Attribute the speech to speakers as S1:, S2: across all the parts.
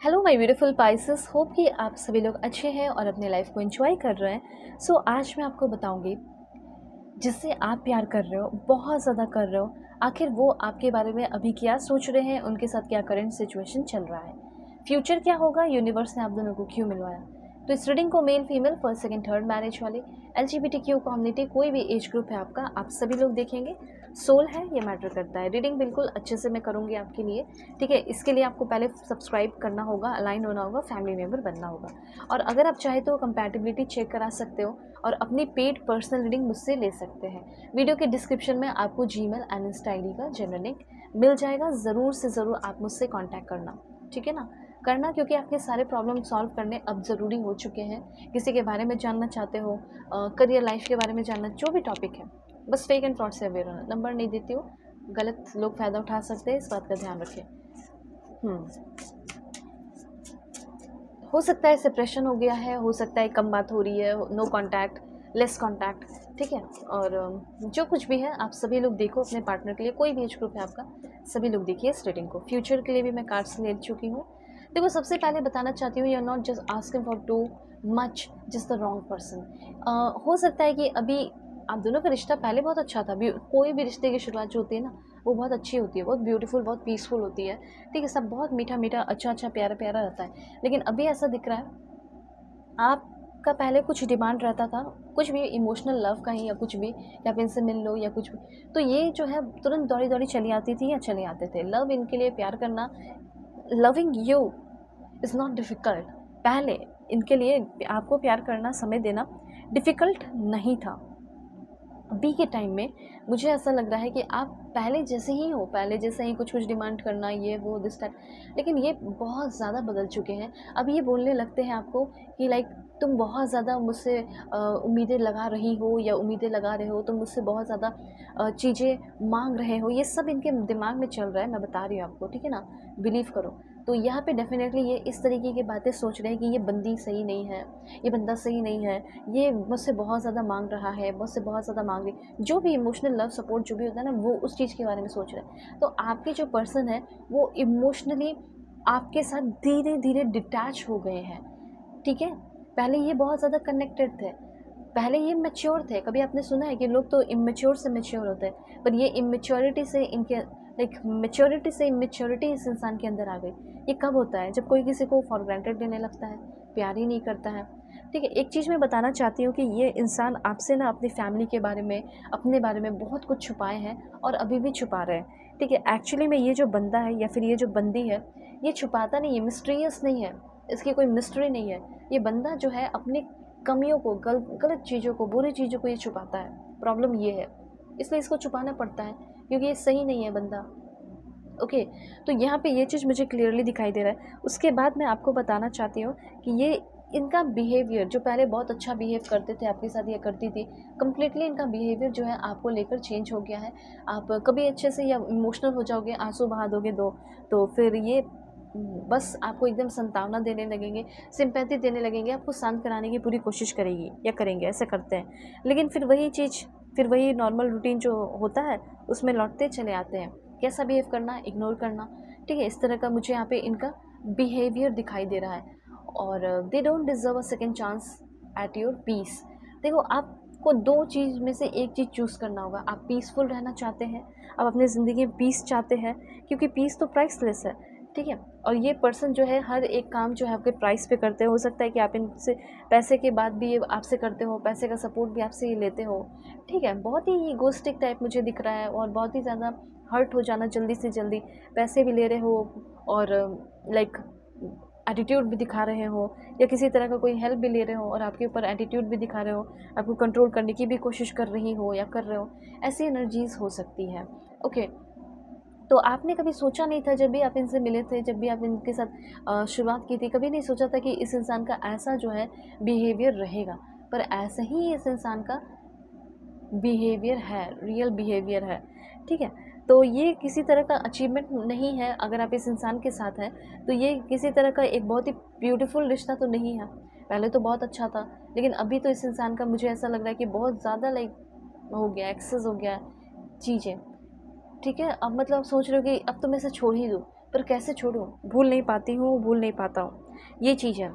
S1: Hello my beautiful Pisces, hope कि आप सभी लोग अच्छे हैं और अपने लाइफ को एंजॉय कर रहे हैं। आज मैं आपको बताऊंगी जिससे आप प्यार कर रहे हो, बहुत ज़्यादा कर रहे हो, आखिर वो आपके बारे में अभी क्या सोच रहे हैं, उनके साथ क्या करंट सिचुएशन चल रहा है, फ्यूचर क्या होगा, यूनिवर्स ने आप दोनों को क्यों मिलवाया। तो इस रीडिंग को male female first second third marriage वाले LGBTQ कम्युनिटी, कोई भी एज ग्रुप है आपका, आप सभी लोग देखेंगे। सोल है ये मैटर करता है। रीडिंग बिल्कुल अच्छे से मैं करूँगी आपके लिए, ठीक है। इसके लिए आपको पहले सब्सक्राइब करना होगा, अलाइन होना होगा, फैमिली मेम्बर बनना होगा। और अगर आप चाहे तो कंपैटिबिलिटी चेक करा सकते हो और अपनी पेड पर्सनल रीडिंग मुझसे ले सकते हैं। वीडियो के डिस्क्रिप्शन में आपको जीमेल एंड इंस्टा ID का जनरल लिंक मिल जाएगा। ज़रूर से ज़रूर आप मुझसे कांटेक्ट करना, ठीक है ना। करना, क्योंकि आपके सारे प्रॉब्लम सॉल्व करने अब ज़रूरी हो चुके हैं। किसी के बारे में जानना चाहते हो, करियर लाइफ के बारे में जानना, जो भी टॉपिक है, बस फेक एंड फ्रॉड से अवेयर होना। नंबर नहीं देती हूँ, गलत लोग फ़ायदा उठा सकते हैं, इस बात का ध्यान रखें। हो सकता है सेपरेशन हो गया है, हो सकता है कम बात हो रही है, नो कांटेक्ट, लेस कांटेक्ट, ठीक है। और जो कुछ भी है आप सभी लोग देखो अपने पार्टनर के लिए, कोई भी एज ग्रुप है आपका, सभी लोग देखिए इस रीडिंग को। फ्यूचर के लिए भी मैं कार्ड्स ले चुकी हूँ। देखो, सबसे पहले बताना चाहती हूँ, you are not just asking for too much, just the wrong person. हो सकता है कि अभी आप दोनों का रिश्ता पहले बहुत अच्छा था। कोई भी रिश्ते की शुरुआत जो होती है ना, वो बहुत अच्छी होती है, बहुत ब्यूटीफुल, बहुत पीसफुल होती है, ठीक है। सब बहुत मीठा मीठा, अच्छा अच्छा, प्यारा प्यारा रहता है। लेकिन अभी ऐसा दिख रहा है आपका पहले कुछ डिमांड रहता था, कुछ भी इमोशनल लव का ही, या कुछ भी, या आप इनसे मिल लो या कुछ भी, तो ये जो है तुरंत दौड़ी दौड़ी चली आती थी या चले आते थे। लव इनके लिए, प्यार करना, loving you is not difficult. पहले इनके लिए आपको प्यार करना, समय देना डिफ़िकल्ट नहीं था। अभी के टाइम में मुझे ऐसा लग रहा है कि आप पहले जैसे ही हो, पहले जैसे ही कुछ कुछ डिमांड करना, ये वो दिस दैट, लेकिन ये बहुत ज़्यादा बदल चुके हैं। अब ये बोलने लगते हैं आपको कि लाइक तुम बहुत ज़्यादा मुझसे उम्मीदें लगा रही हो या उम्मीदें लगा रहे हो, तुम मुझसे बहुत ज़्यादा चीज़ें मांग रहे हो। ये सब इनके दिमाग में चल रहा है, मैं बता रही हूँ आपको, ठीक है ना, बिलीव करो। तो यहाँ पे डेफिनेटली ये इस तरीके की बातें सोच रहे हैं कि ये बंदी सही नहीं है, ये बंदा सही नहीं है, ये मुझसे बहुत ज़्यादा मांग रहा है, मुझसे बहुत ज़्यादा मांग रही, जो भी इमोशनल लव सपोर्ट जो भी होता है ना, वो उस चीज़ के बारे में सोच रहे हैं। तो आपके जो पर्सन है वो इमोशनली आपके साथ धीरे धीरे डिटैच हो गए हैं, ठीक है। पहले ये बहुत ज़्यादा कनेक्टेड थे, पहले ये मैच्योर थे। कभी आपने सुना है कि लोग तो इमेच्योर से मैच्योर होते हैं, पर ये इमेच्योरिटी से इनके लाइक मैच्योरिटी से इमेच्योरिटी इस इंसान के अंदर आ गई। ये कब होता है? जब कोई किसी को फॉर ग्रांटेड लेने लगता है, प्यार ही नहीं करता है, ठीक है। एक चीज़ मैं बताना चाहती हूँ कि ये इंसान आपसे ना अपनी फैमिली के बारे में, अपने बारे में बहुत कुछ छुपाए हैं और अभी भी छुपा रहे हैं, ठीक है। एक्चुअली में ये जो बंदा है या फिर ये जो बंदी है, ये छुपाता नहीं है, मिस्टीरियस नहीं है, इसकी कोई मिस्ट्री नहीं है। ये बंदा जो है अपनी कमियों को, गलत चीज़ों को, बुरी चीज़ों को ये छुपाता है। प्रॉब्लम ये है, इसलिए इसको छुपाना पड़ता है, क्योंकि ये सही नहीं है बंदा। ओके, तो यहाँ पे ये चीज़ मुझे क्लियरली दिखाई दे रहा है। उसके बाद मैं आपको बताना चाहती हूँ कि ये इनका बिहेवियर, जो पहले बहुत अच्छा बिहेव करते थे आपके साथ या करती थी, कम्प्लीटली इनका बिहेवियर जो है आपको लेकर चेंज हो गया है। आप कभी अच्छे से या इमोशनल हो जाओगे, आंसू बहा दोगे दो, तो फिर ये बस आपको एकदम सांत्वना देने लगेंगे, सिंपैथी देने लगेंगे, आपको शांत कराने की पूरी कोशिश करेगी या करेंगे, ऐसे करते हैं। लेकिन फिर वही चीज़, फिर वही नॉर्मल रूटीन जो होता है उसमें लौटते चले आते हैं। कैसा बिहेव करना, इग्नोर करना, ठीक है। इस तरह का मुझे यहाँ पे इनका बिहेवियर दिखाई दे रहा है। और they don't deserve a second chance at your peace. देखो, आपको दो चीज़ में से एक चीज़ चूज़ करना होगा। आप पीसफुल रहना चाहते हैं, आप अपनी ज़िंदगी में पीस चाहते हैं, क्योंकि पीस तो प्राइसलेस है, ठीक है। और ये पर्सन जो है हर एक काम जो है आपके प्राइस पे करते हो सकता है कि आप इनसे पैसे के बाद भी ये आपसे करते हो, पैसे का सपोर्ट भी आपसे ये लेते हो, ठीक है। बहुत ही ईगोइस्टिक टाइप मुझे दिख रहा है और बहुत ही ज़्यादा हर्ट हो जाना जल्दी से जल्दी। पैसे भी ले रहे हो और लाइक एटीट्यूड भी दिखा रहे हो, या किसी तरह का कोई हेल्प भी ले रहे हो और आपके ऊपर एटीट्यूड भी दिखा रहे हो, आपको कंट्रोल करने की भी कोशिश कर रही हो या कर रहे हो। ऐसी एनर्जीज़ हो सकती है, ओके। तो आपने कभी सोचा नहीं था, जब भी आप इनसे मिले थे, जब भी आप इनके साथ शुरुआत की थी, कभी नहीं सोचा था कि इस इंसान का ऐसा जो है बिहेवियर रहेगा, पर ऐसा ही इस इंसान का बिहेवियर है, रियल बिहेवियर है, ठीक है। तो ये किसी तरह का अचीवमेंट नहीं है। अगर आप इस इंसान के साथ हैं तो ये किसी तरह का एक बहुत ही ब्यूटीफुल रिश्ता तो नहीं है। पहले तो बहुत अच्छा था, लेकिन अभी तो इस इंसान का मुझे ऐसा लग रहा है कि बहुत ज़्यादा लाइक हो गया, एक्सेस हो गया चीज़ें, ठीक है। अब मतलब सोच रहे हो कि अब तो मैं इसे छोड़ ही दूँ, पर कैसे छोड़ूँ, भूल नहीं पाती हूँ, भूल नहीं पाता हूँ, ये चीज़ है।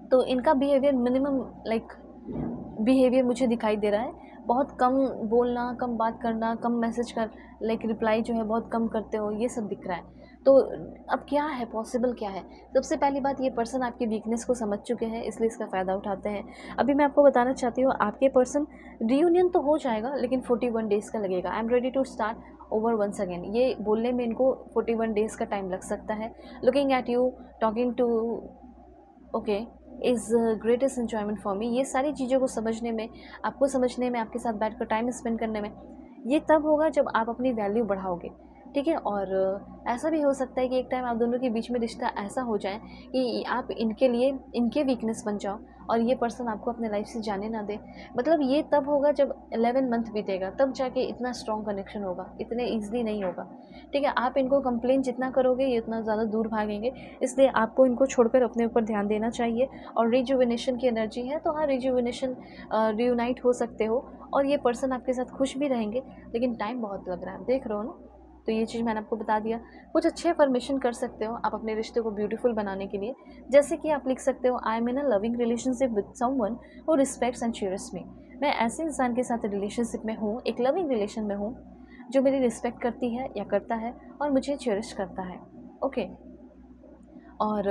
S1: तो इनका बिहेवियर मिनिमम लाइक बिहेवियर मुझे दिखाई दे रहा है। बहुत कम बोलना, कम बात करना, कम मैसेज कर लाइक रिप्लाई जो है बहुत कम करते हो, ये सब दिख रहा है। तो अब क्या है, पॉसिबल क्या है? सबसे पहली बात, ये पर्सन आपकी वीकनेस को समझ चुके हैं, इसलिए इसका फ़ायदा उठाते हैं। अभी मैं आपको बताना चाहती हूँ, आपके पर्सन रियूनियन तो हो जाएगा लेकिन 41 डेज़ का लगेगा। I am ready to start over once again, ये बोलने में इनको 41 डेज़ का टाइम लग सकता है। Looking at you, talking to okay is greatest enjoyment for me. ये सारी चीज़ों को समझने में, आपको समझने में, आपके साथ बैठकर टाइम स्पेंड करने में, ये तब होगा जब आप अपनी वैल्यू बढ़ाओगे, ठीक है। और ऐसा भी हो सकता है कि एक टाइम आप दोनों के बीच में रिश्ता ऐसा हो जाए कि आप इनके लिए इनके वीकनेस बन जाओ और ये पर्सन आपको अपने लाइफ से जाने ना दे। मतलब ये तब होगा जब 11 मंथ बीतेगा, तब जाके इतना स्ट्रॉन्ग कनेक्शन होगा, इतने ईजिली नहीं होगा, ठीक है। आप इनको कंप्लेन जितना करोगे ये उतना ज़्यादा दूर भागेंगे, इसलिए आपको इनको छोड़कर अपने ऊपर ध्यान देना चाहिए। और रिजुविनेशन की एनर्जी है, तो हाँ, रिजुविनेशन रियूनाइट हो सकते हो और ये पर्सन आपके साथ खुश भी रहेंगे, लेकिन टाइम बहुत लग रहा है, देख रहे हो ना। तो ये चीज़ मैंने आपको बता दिया। कुछ अच्छे अफर्मेशन कर सकते हो आप अपने रिश्ते को ब्यूटीफुल बनाने के लिए, जैसे कि आप लिख सकते हो, I am in a loving relationship with someone who respects and cherish me. मैं ऐसे इंसान के साथ रिलेशनशिप में हूँ, एक लविंग रिलेशन में हूँ, जो मेरी रिस्पेक्ट करती है या करता है और मुझे चेरिश करता है। ओके। और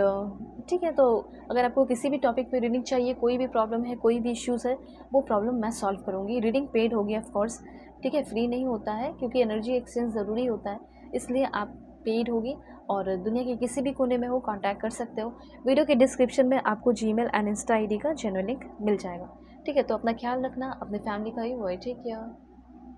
S1: ठीक है, तो अगर आपको किसी भी टॉपिक पे रीडिंग चाहिए, कोई भी प्रॉब्लम है, कोई भी इश्यूज़ है, वो प्रॉब्लम मैं सॉल्व करूँगी। रीडिंग पेड होगी ऑफ कोर्स, ठीक है, फ्री नहीं होता है क्योंकि एनर्जी एक्सचेंज ज़रूरी होता है, इसलिए आप पेड होगी। और दुनिया के किसी भी कोने में हो, कांटेक्ट कर सकते हो। वीडियो के डिस्क्रिप्शन में आपको जीमेल एंड इंस्टा आईडी का जेन्युइन लिंक मिल जाएगा, ठीक है। तो अपना ख्याल रखना, अपने फैमिली का ही वो है, ठीक है।